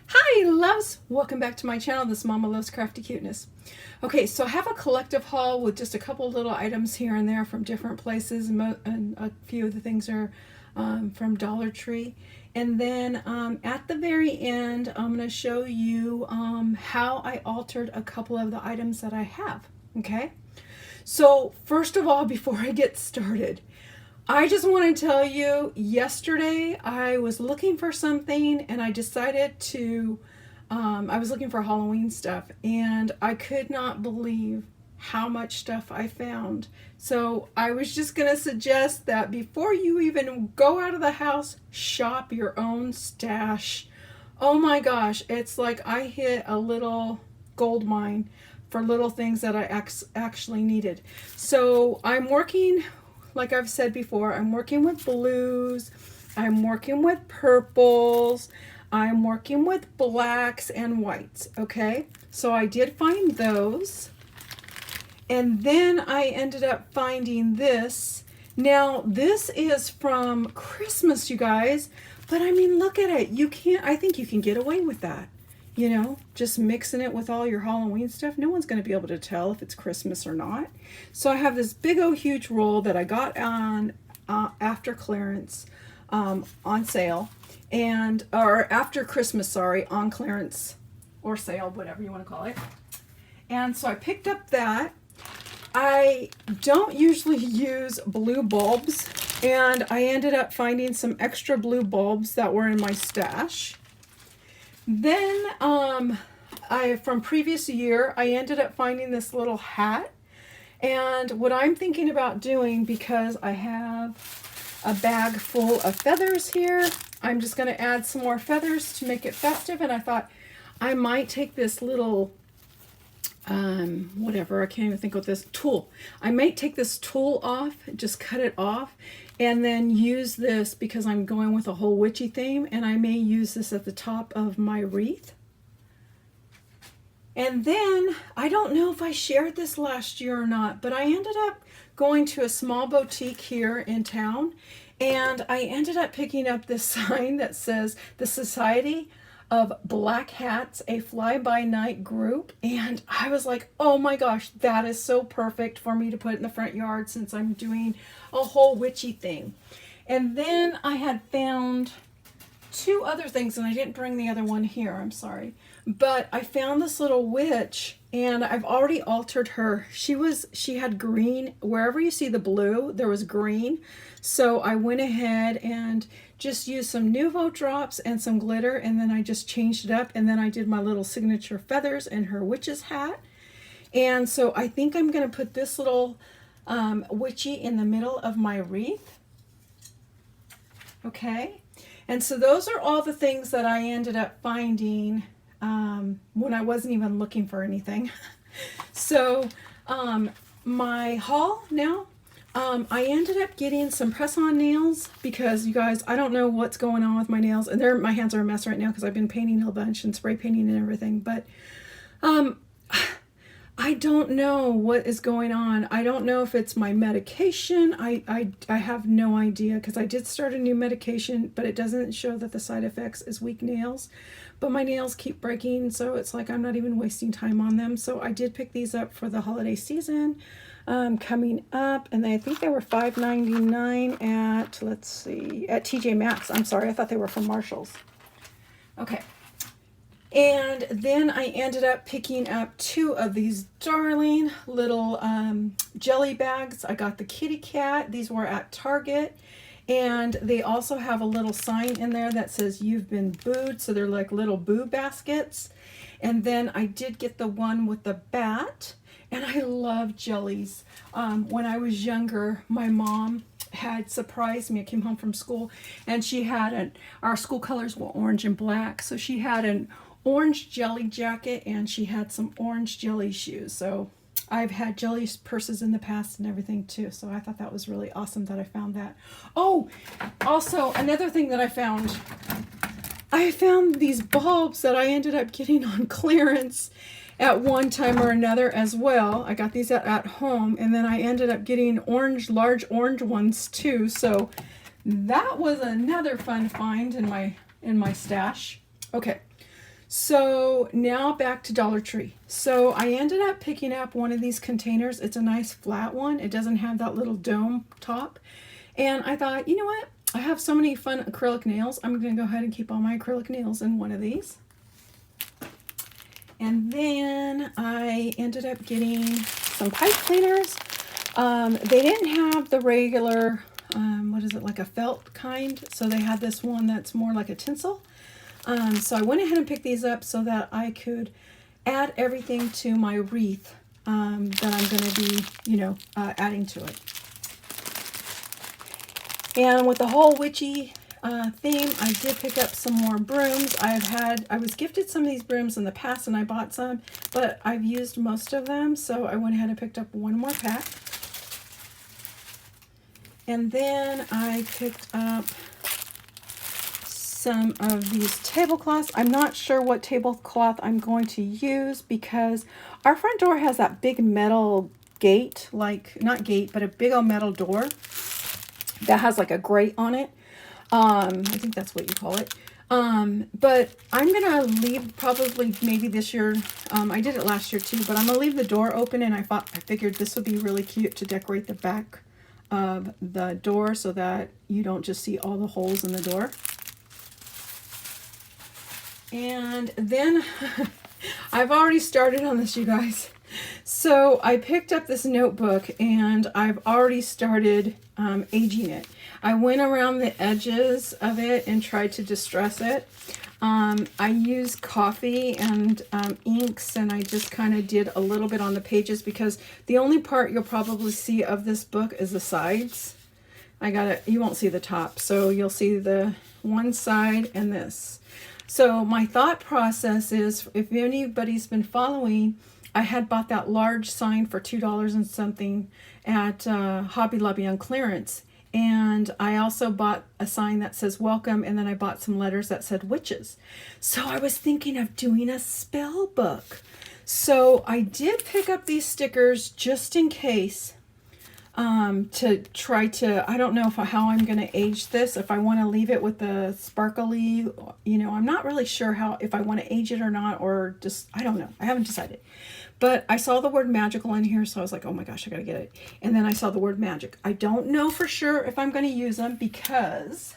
Hi loves! Welcome back to my channel. This Mama Loves Crafty Cuteness. Okay, so I have a collective haul with just a couple little items here and there from different places, and a few of the things are from Dollar Tree. And then at the very end, I'm going to show you how I altered a couple of the items that I have. Okay, so first of all, before I get started, I just want to tell you, yesterday I was looking for something and I decided to, I was looking for Halloween stuff and I could not believe how much stuff I found. So I was just going to suggest that before you even go out of the house, shop your own stash. Oh my gosh, it's like I hit a little gold mine for little things that I actually needed. So I'm working, like I've said before, I'm working with blues, I'm working with purples, I'm working with blacks and whites, okay? So I did find those. And then I ended up finding this. Now, this is from Christmas, you guys. But I mean, look at it. You can't, I think you can get away with that. You know, just mixing it with all your Halloween stuff. No one's going to be able to tell if it's Christmas or not. So I have this big old huge roll that I got on after clearance, on sale, and or after Christmas, sorry, on clearance or sale, whatever you want to call it. And so I picked up that. I don't usually use blue bulbs, and I ended up finding some extra blue bulbs that were in my stash. Then from previous year, I ended up finding this little hat. And what I'm thinking about doing, because I have a bag full of feathers here, I'm just going to add some more feathers to make it festive. And I thought I might take this little, whatever, I can't even think of this, tool. I might take this tool off, just cut it off, and then use this, because I'm going with a whole witchy theme, and I may use this at the top of my wreath. And then, I don't know if I shared this last year or not, but I ended up going to a small boutique here in town, and I ended up picking up this sign that says, "The Society of Black Hats, a fly-by-night group." And I was like, oh my gosh, that is so perfect for me to put in the front yard since I'm doing a whole witchy thing. And then I had found two other things, and I didn't bring the other one here, I'm sorry. But I found this little witch, and I've already altered her. She had green. Wherever you see the blue, there was green. So I went ahead and just used some Nuvo drops and some glitter, and then I just changed it up, and then I did my little signature feathers and her witch's hat. And so I think I'm going to put this little witchy in the middle of my wreath. Okay, and so those are all the things that I ended up finding when I wasn't even looking for anything. So my haul now, I ended up getting some press-on nails, because you guys, I don't know what's going on with my nails, and my hands are a mess right now because I've been painting a bunch and spray painting and everything, but I don't know what is going on. I don't know if it's my medication. I have no idea, because I did start a new medication, but it doesn't show that the side effects is weak nails. But my nails keep breaking, so it's like I'm not even wasting time on them. So I did pick these up for the holiday season coming up, and I think they were $5.99 at, let's see, at TJMaxx. I'm sorry, I thought they were from Marshall's. Okay. And then I ended up picking up two of these darling little jelly bags. I got the kitty cat. These were at Target. And they also have a little sign in there that says "You've been booed." So they're like little boo baskets. And then I did get the one with the bat. And I love jellies. When I was younger, my mom had surprised me. I came home from school, and she had our school colors were orange and black. So she had an orange jelly jacket, and she had some orange jelly shoes. So I've had jelly purses in the past and everything too. So I thought that was really awesome that I found that. Oh, also another thing that I found these bulbs that I ended up getting on clearance at one time or another as well. I got these at home, and then I ended up getting large orange ones too. So that was another fun find in my stash. Okay, So now back to Dollar Tree. So I ended up picking up one of these containers. It's a nice flat one. It doesn't have that little dome top. And I thought, you know what? I have so many fun acrylic nails. I'm going to go ahead and keep all my acrylic nails in one of these. And then I ended up getting some pipe cleaners. They didn't have the regular, what is it, like a felt kind. So they had this one that's more like a tinsel. So I went ahead and picked these up so that I could add everything to my wreath that I'm going to be, adding to it. And with the whole witchy theme, I did pick up some more brooms. I was gifted some of these brooms in the past and I bought some, but I've used most of them. So I went ahead and picked up one more pack. And then I picked up some of these tablecloths. I'm not sure what tablecloth I'm going to use because our front door has that big metal gate, like not gate, but a big old metal door that has like a grate on it. I think that's what you call it. But I'm gonna leave probably maybe this year. I did it last year too, but I'm gonna leave the door open, and I figured this would be really cute to decorate the back of the door so that you don't just see all the holes in the door. And then I've already started on this, you guys. So I picked up this notebook and I've already started aging it. I went around the edges of it and tried to distress it. I used coffee and inks, and I just kind of did a little bit on the pages because the only part you'll probably see of this book is the sides. You won't see the top, so you'll see the one side and this. So my thought process is, if anybody's been following, I had bought that large sign for $2 and something at Hobby Lobby on clearance. And I also bought a sign that says welcome, and then I bought some letters that said witches. So I was thinking of doing a spell book. So I did pick up these stickers just in case, to try to, I don't know how I'm going to age this, if I want to leave it with the sparkly, I'm not really sure if I want to age it or not, or just, I don't know. I haven't decided. But I saw the word magical in here, so I was like, oh my gosh, I got to get it. And then I saw the word magic. I don't know for sure if I'm going to use them because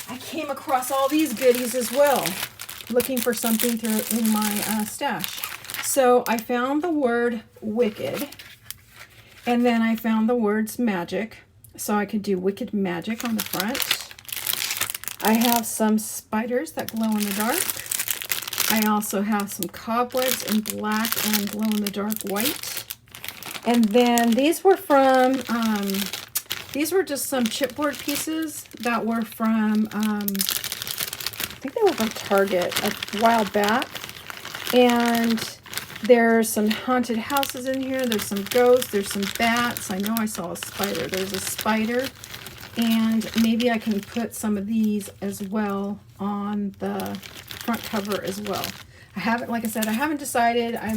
I came across all these goodies as well, looking for something in my stash. So I found the word wicked, and then I found the words magic, so I could do wicked magic on the front. I have some spiders that glow in the dark. I also have some cobwebs in black and glow-in-the-dark white. And then these were just some chipboard pieces that were from, I think they were from Target a while back. And there's some haunted houses in here. There's some ghosts. There's some bats. I know I saw a spider. There's a spider. And maybe I can put some of these as well on the front cover as well. Like I said, I haven't decided. I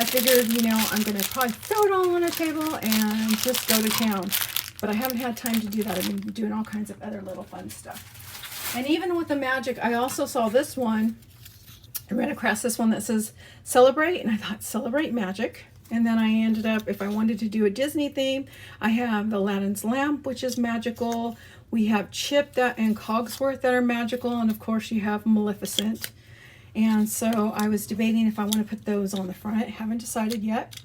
figured, I'm going to probably throw it all on a table and just go to town. But I haven't had time to do that. I've been doing all kinds of other little fun stuff. And even with the magic, I also saw this one. I ran across this one that says celebrate, and I thought celebrate magic. And then I ended up, if I wanted to do a Disney theme, I have Aladdin's lamp, which is magical. We have Chip and Cogsworth that are magical. And of course you have Maleficent. And so I was debating if I want to put those on the front. I haven't decided yet.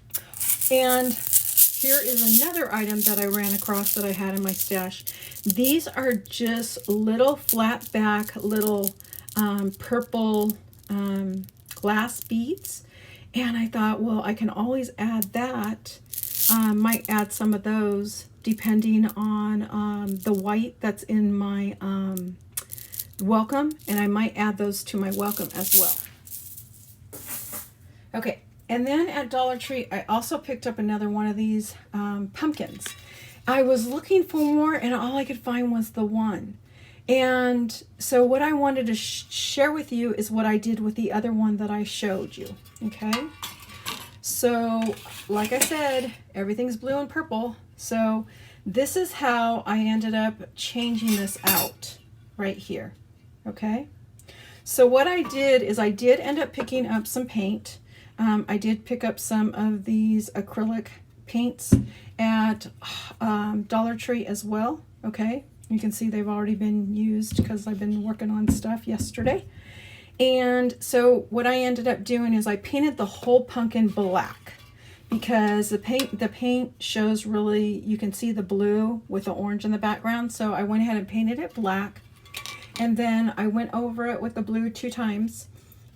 And here is another item that I ran across that I had in my stash. These are just little flat back, little purple glass beads. And I thought, well, I can always add that. Might add some of those depending on the white that's in my welcome. And I might add those to my welcome as well. Okay, and then at Dollar Tree, I also picked up another one of these pumpkins. I was looking for more, and all I could find was the one. And so what I wanted to share with you is what I did with the other one that I showed you. Okay, so like I said, everything's blue and purple. So this is how I ended up changing this out right here. Okay, So what I did is I did end up picking up some paint. I did pick up some of these acrylic paints at Dollar Tree as well. Okay, you can see they've already been used because I've been working on stuff yesterday. And so what I ended up doing is I painted the whole pumpkin black because the paint shows really, you can see the blue with the orange in the background. So I went ahead and painted it black, and then I went over it with the blue 2 times,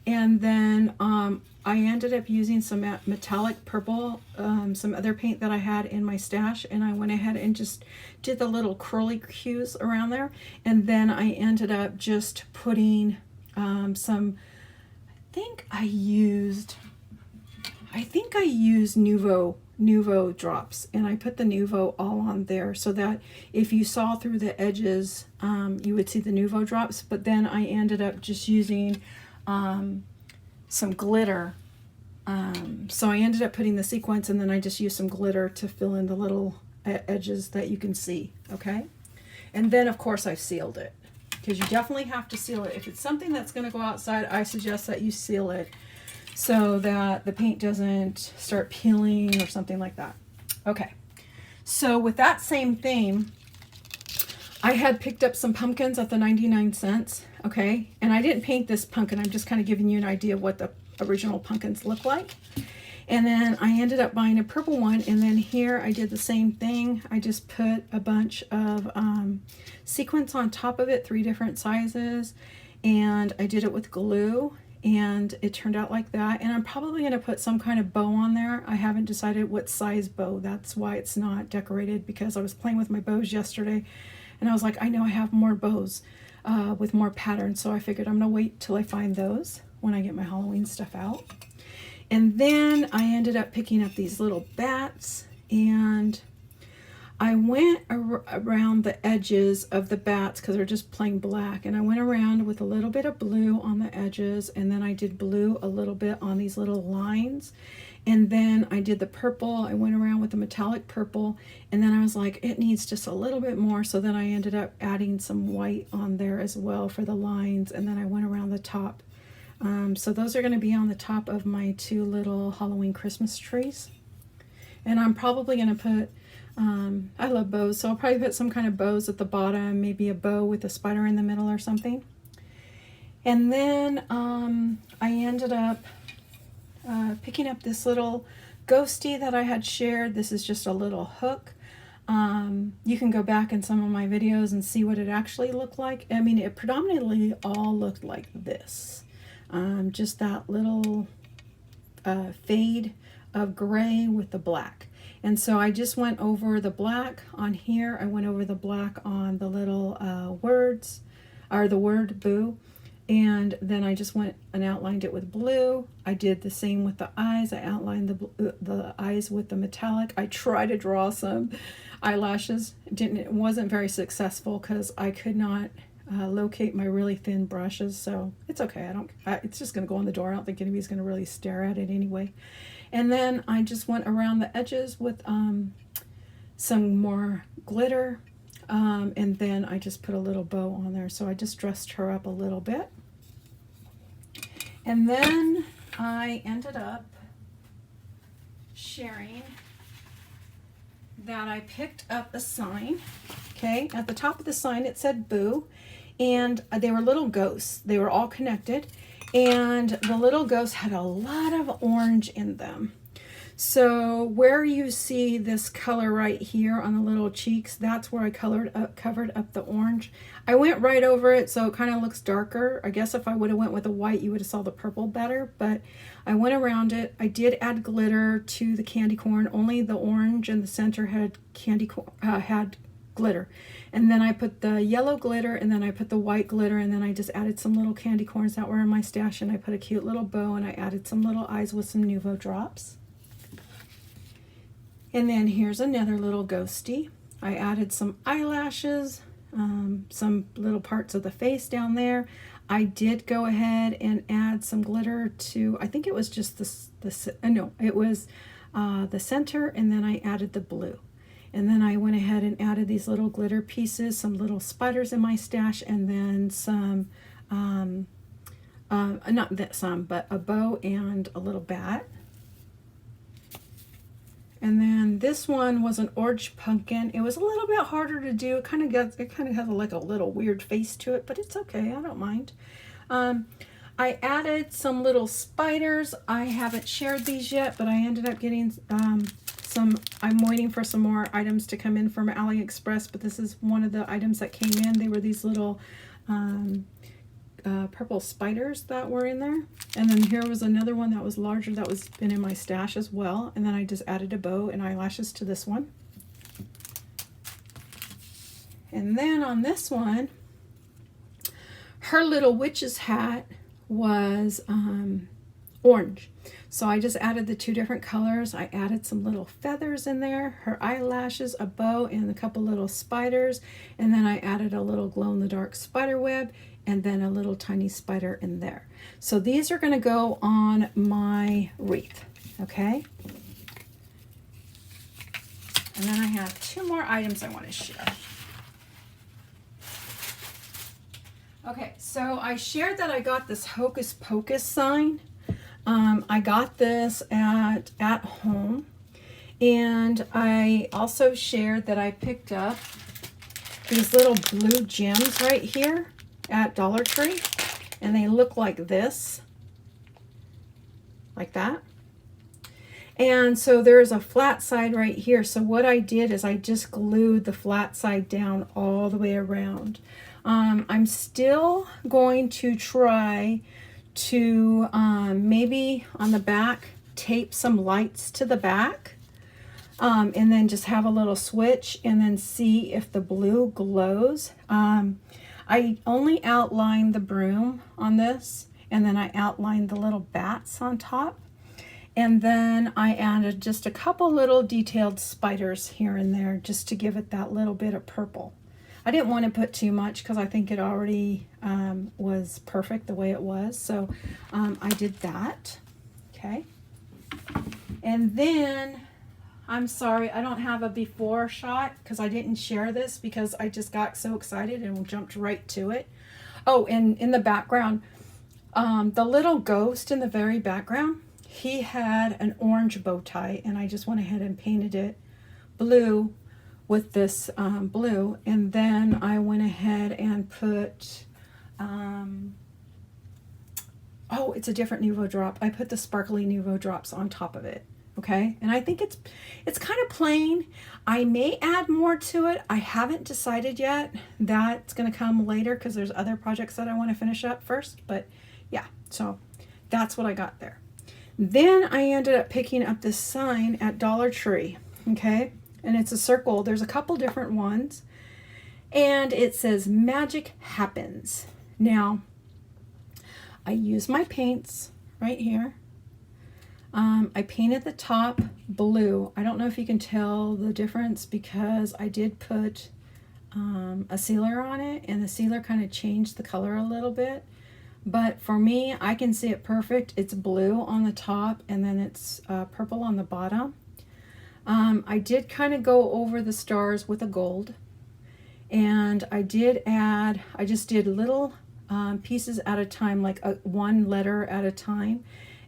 and then I ended up using some metallic purple, some other paint that I had in my stash, and I went ahead and just did the little curly cues around there. And then I ended up just putting some, I think I used Nuvo drops, and I put the Nuvo all on there so that if you saw through the edges, you would see the Nuvo drops. But then I ended up just using some glitter. So I ended up putting the sequins, and then I just used some glitter to fill in the little edges that you can see. Okay, and then of course I sealed it, because you definitely have to seal it. If it's something that's going to go outside, I suggest that you seal it so that the paint doesn't start peeling or something like that. Okay, so with that same theme, I had picked up some pumpkins at the 99¢. Okay, and I didn't paint this pumpkin. I'm just kind of giving you an idea of what the original pumpkins look like. And then I ended up buying a purple one, and then here I did the same thing. I just put a bunch of sequins on top of it, 3 different sizes, and I did it with glue, and it turned out like that. And I'm probably going to put some kind of bow on there. I haven't decided what size bow. That's why it's not decorated, because I was playing with my bows yesterday, and I was like, I know I have more bows with more patterns, so I figured I'm going to wait till I find those when I get my Halloween stuff out. And then I ended up picking up these little bats, and I went around the edges of the bats because they're just plain black, and I went around with a little bit of blue on the edges, and then I did blue a little bit on these little lines, and then I did the purple. I went around with the metallic purple, and then I was like, it needs just a little bit more, so then I ended up adding some white on there as well for the lines, and then I went around the top. So those are going to be on the top of my 2 little Halloween Christmas trees. And I'm probably going to put, I love bows, so I'll probably put some kind of bows at the bottom, maybe a bow with a spider in the middle or something. And then I ended up picking up this little ghosty that I had shared. This is just a little hook. You can go back in some of my videos and see what it actually looked like. I mean, it predominantly all looked like this. Just that little fade of gray with the black. And so I just went over the black on here. I went over the black on the little words, or the word boo. And then I just went and outlined it with blue. I did the same with the eyes. I outlined the eyes with the metallic. I tried to draw some eyelashes. It wasn't very successful because I could not locate my really thin brushes, so it's okay. It's just going to go on the door. I don't think anybody's going to really stare at it anyway. And then I just went around the edges with some more glitter, and then I just put a little bow on there. So I just dressed her up a little bit. And then I ended up sharing that I picked up a sign. Okay, at the top of the sign it said boo, and they were little ghosts. They were all connected, and the little ghosts had a lot of orange in them. So where you see this color right here on the little cheeks, that's where I covered up the orange. I went right over it, so it kind of looks darker. I guess if I would have went with the white, you would have saw the purple better, but I went around it. I did add glitter to the candy corn. Only the orange in the center had had glitter. And then I put the yellow glitter, and then I put the white glitter, and then I just added some little candy corns that were in my stash, and I put a cute little bow, and I added some little eyes with some Nuvo drops. And then here's another little ghosty. I added some eyelashes, some little parts of the face down there. I did go ahead and add some glitter to, I think it was just the center, and then I added the blue. And then I went ahead and added these little glitter pieces, some little spiders in my stash, and then some not that some, but a bow and a little bat. And then this one was an orange pumpkin. It was a little bit harder to do. It kind of has like a little weird face to it, but it's okay. I don't mind. I added some little spiders. I haven't shared these yet, but I ended up getting some. I'm waiting for some more items to come in from AliExpress, but this is one of the items that came in. They were these little purple spiders that were in there. And then here was another one that was larger that was been in my stash as well. And then I just added a bow and eyelashes to this one. And then on this one, her little witch's hat was orange. So I just added the two different colors. I added some little feathers in there, her eyelashes, a bow, and a couple little spiders. And then I added a little glow-in-the-dark spider web and then a little tiny spider in there. So these are going to go on my wreath, okay? And then I have two more items I want to share. Okay, so I shared that I got this Hocus Pocus sign. I got this at home, and I also shared that I picked up these little blue gems right here at Dollar Tree, and they look like this, like that. And so there's a flat side right here. So what I did is I just glued the flat side down all the way around. I'm still going to try to maybe on the back tape some lights to the back, and then just have a little switch and then see if the blue glows. I only outlined the broom on this, and then I outlined the little bats on top. And then I added just a couple little detailed spiders here and there just to give it that little bit of purple. I didn't want to put too much because I think it already was perfect the way it was. So I did that. Okay. And then, I'm sorry, I don't have a before shot because I didn't share this because I just got so excited and jumped right to it. Oh, and in the background, the little ghost in the very background, he had an orange bow tie, and I just went ahead and painted it blue with this blue, and then I went ahead and put oh, it's a different Nuvo drop. I put the sparkly Nuvo drops on top of it. Okay, and I think it's kind of plain. I may add more to it. I haven't decided yet. That's going to come later because there's other projects that I want to finish up first. But yeah, so that's what I got there. Then I ended up picking up this sign at Dollar Tree. Okay, and it's a circle. There's a couple different ones, and it says "Magic Happens." Now, I use my paints right here. I painted the top blue. I don't know if you can tell the difference because I did put a sealer on it, and the sealer kind of changed the color a little bit. But for me, I can see it perfect. It's blue on the top, and then it's purple on the bottom. I did kind of go over the stars with a gold, and I did add, I just did little pieces at a time, like one letter at a time.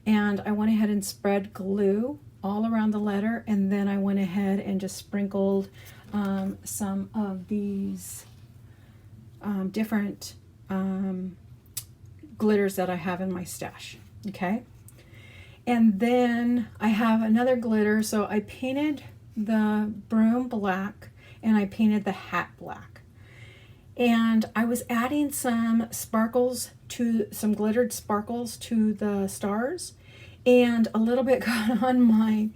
And I went ahead and spread glue all around the letter, and then I went ahead and just sprinkled some of these different glitters that I have in my stash. Okay, and then I have another glitter, so I painted the broom black and I painted the hat black, and I was adding some sparkles to some glittered sparkles to the stars, and a little bit got on my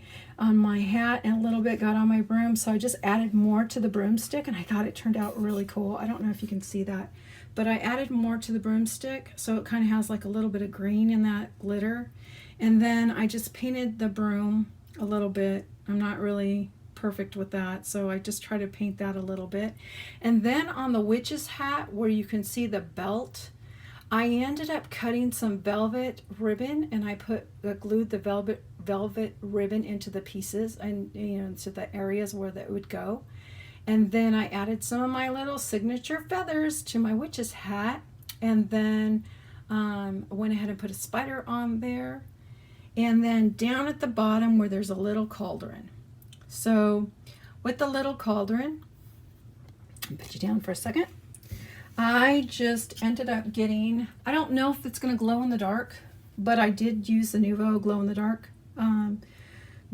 hat and a little bit got on my broom, so I just added more to the broomstick, and I thought it turned out really cool. I don't know if you can see that, but I added more to the broomstick, so it kind of has like a little bit of green in that glitter. And then I just painted the broom a little bit. I'm not really perfect with that, so I just try to paint that a little bit. And then on the witch's hat, where you can see the belt, I ended up cutting some velvet ribbon, and I glued the velvet ribbon into the pieces and to the areas where that would go. And then I added some of my little signature feathers to my witch's hat, and then I went ahead and put a spider on there. And then down at the bottom where there's a little cauldron. So with the little cauldron, I'll put you down for a second. I just ended up getting, I don't know if it's going to glow in the dark, but I did use the Nuvo glow in the dark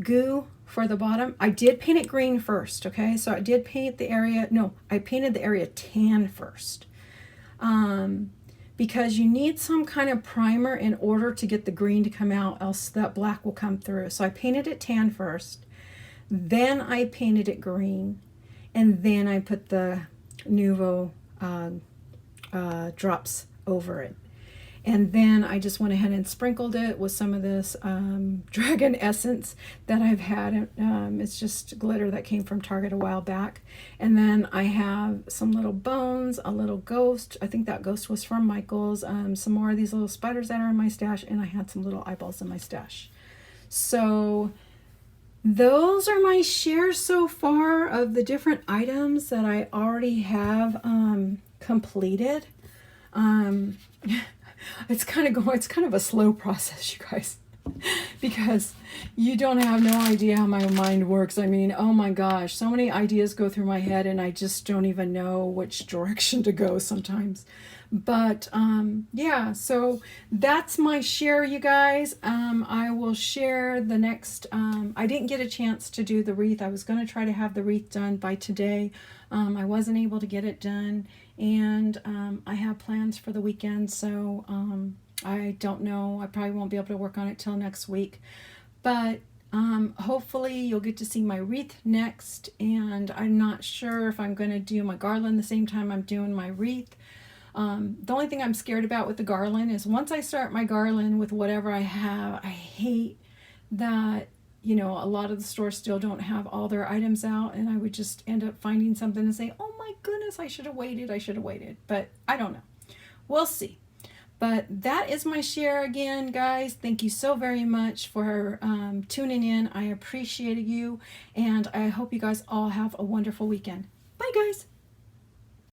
goo for the bottom. I did paint it green first, okay? So I did paint the area, no, I painted the area tan first. Because you need some kind of primer in order to get the green to come out, else that black will come through. So I painted it tan first, then I painted it green, and then I put the Nuvo drops over it. And then I just went ahead and sprinkled it with some of this dragon essence that I've had. It's just glitter that came from Target a while back. And then I have some little bones, a little ghost. I think that ghost was from Michael's. Some more of these little spiders that are in my stash. And I had some little eyeballs in my stash. So those are my shares so far of the different items that I already have completed. It's kind of a slow process, you guys, because you don't have no idea how my mind works. I mean, oh my gosh, so many ideas go through my head and I just don't even know which direction to go sometimes. But yeah, so that's my share, you guys. I will share the next, I didn't get a chance to do the wreath. I was going to try to have the wreath done by today. I wasn't able to get it done, and I have plans for the weekend, so I don't know. I probably won't be able to work on it till next week, but hopefully you'll get to see my wreath next, and I'm not sure if I'm going to do my garland the same time I'm doing my wreath. The only thing I'm scared about with the garland is once I start my garland with whatever I have, I hate that, you know, a lot of the stores still don't have all their items out, and I would just end up finding something and say, oh my goodness, I should have waited, but I don't know. We'll see. But that is my share again, guys. Thank you so very much for tuning in. I appreciate you, and I hope you guys all have a wonderful weekend. Bye, guys.